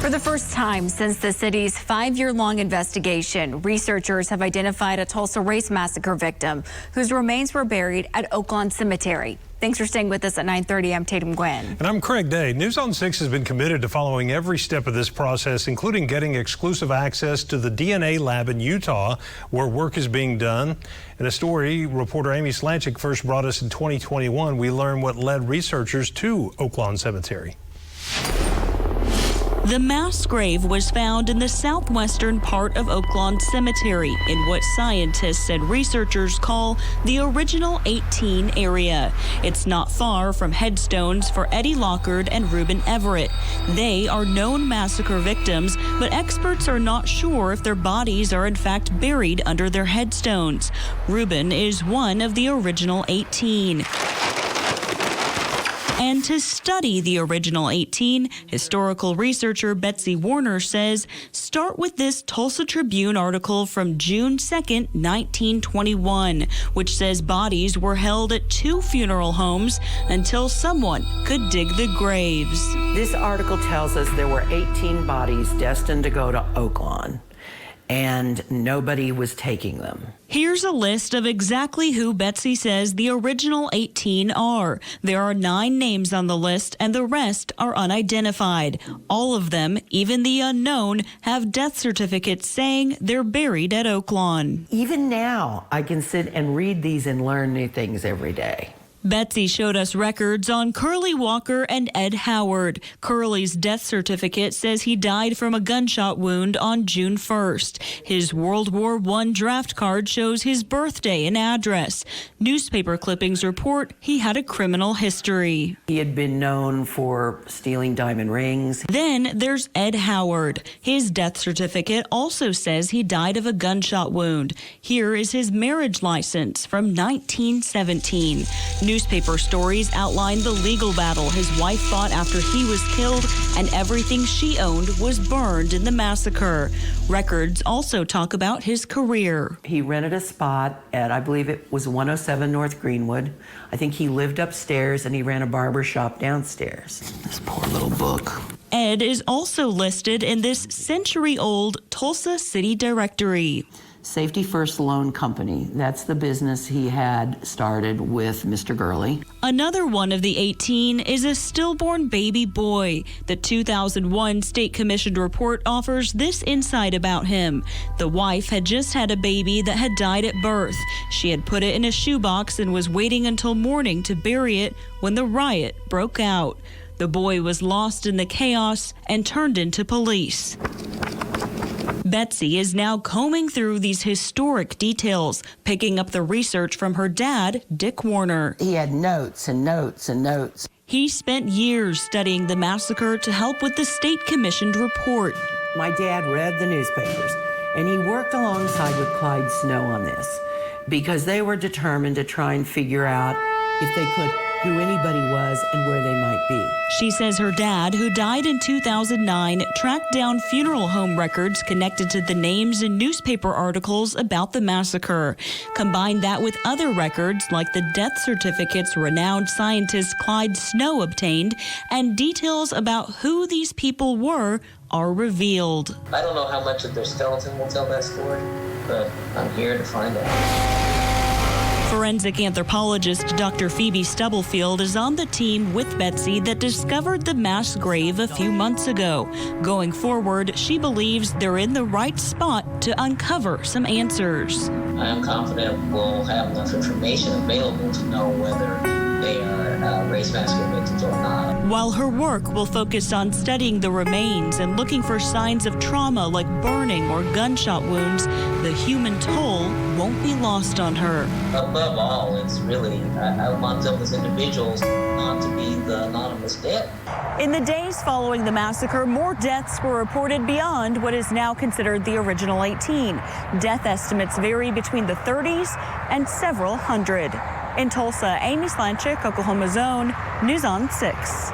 For the first time since the city's 5-year-long investigation, researchers have identified a Tulsa Race Massacre victim whose remains were buried at Oaklawn Cemetery. Thanks for staying with us at 9:30. I'm Tatum Gwen. And I'm Craig Day. News on 6 has been committed to following every step of this process, including getting exclusive access to the DNA lab in Utah, where work is being done. In a story reporter Amy Slanchik first brought us in 2021, we learned what led researchers to Oaklawn Cemetery. The mass grave was found in the southwestern part of Oaklawn Cemetery in what scientists and researchers call the original 18 area. It's not far from headstones for Eddie Lockard and Reuben Everett. They are known massacre victims, but experts are not sure if their bodies are in fact buried under their headstones. Reuben is one of the original 18. And to study the original 18, historical researcher Betsy Warner says, start with this Tulsa Tribune article from June 2nd, 1921, which says bodies were held at 2 funeral homes until someone could dig the graves. This article tells us there were 18 bodies destined to go to Oaklawn, and nobody was taking them. Here's a list of exactly who Betsy says the original 18 are. There are 9 names on the list, and the rest are unidentified. All of them, even the unknown, have death certificates saying they're buried at Oaklawn. Even now, I can sit and read these and learn new things every day. Betsy showed us records on Curly Walker and Ed Howard. Curly's death certificate says he died from a gunshot wound on June 1st. His World War I draft card shows his birthday and address. Newspaper clippings report he had a criminal history. He had been known for stealing diamond rings. Then there's Ed Howard. His death certificate also says he died of a gunshot wound. Here is his marriage license from 1917. Newspaper stories outline the legal battle his wife fought after he was killed, and everything she owned was burned in the massacre. Records also talk about his career. He rented a spot at, I believe it was 107 North Greenwood. I think he lived upstairs and he ran a barber shop downstairs. This poor little book. Ed is also listed in this century-old Tulsa City Directory. Safety First Loan Company. That's the business he had started with Mr. Gurley. Another one of the 18 is a stillborn baby boy. The 2001 State Commissioned report offers this insight about him. The wife had just had a baby that had died at birth. She had put it in a shoebox and was waiting until morning to bury it when the riot broke out. The boy was lost in the chaos and turned into police. Betsy is now combing through these historic details, picking up the research from her dad, Dick Warner. He had notes and notes and notes. He spent years studying the massacre to help with the state commissioned report. My dad read the newspapers, and he worked alongside with Clyde Snow on this because they were determined to try and figure out if they could who anybody was and where they might be. She says her dad, who died in 2009, tracked down funeral home records connected to the names in newspaper articles about the massacre. Combine that with other records like the death certificates renowned scientist Clyde Snow obtained, and details about who these people were are revealed. I don't know how much of their skeleton will tell that story, but I'm here to find out. Forensic anthropologist Dr. Phoebe Stubblefield is on the team with Betsy that discovered the mass grave a few months ago. Going forward, she believes they're in the right spot to uncover some answers. I am confident we'll have enough information available to know whether they are race massacre victims or not. While her work will focus on studying the remains and looking for signs of trauma like burning or gunshot wounds, the human toll won't be lost on her. Above all, it's really, I want those individuals not to be the anonymous dead. In the days following the massacre, more deaths were reported beyond what is now considered the original 18. Death estimates vary between the 30s and several hundred. In Tulsa, Amy Slanchik, Oklahoma Zone, News on 6.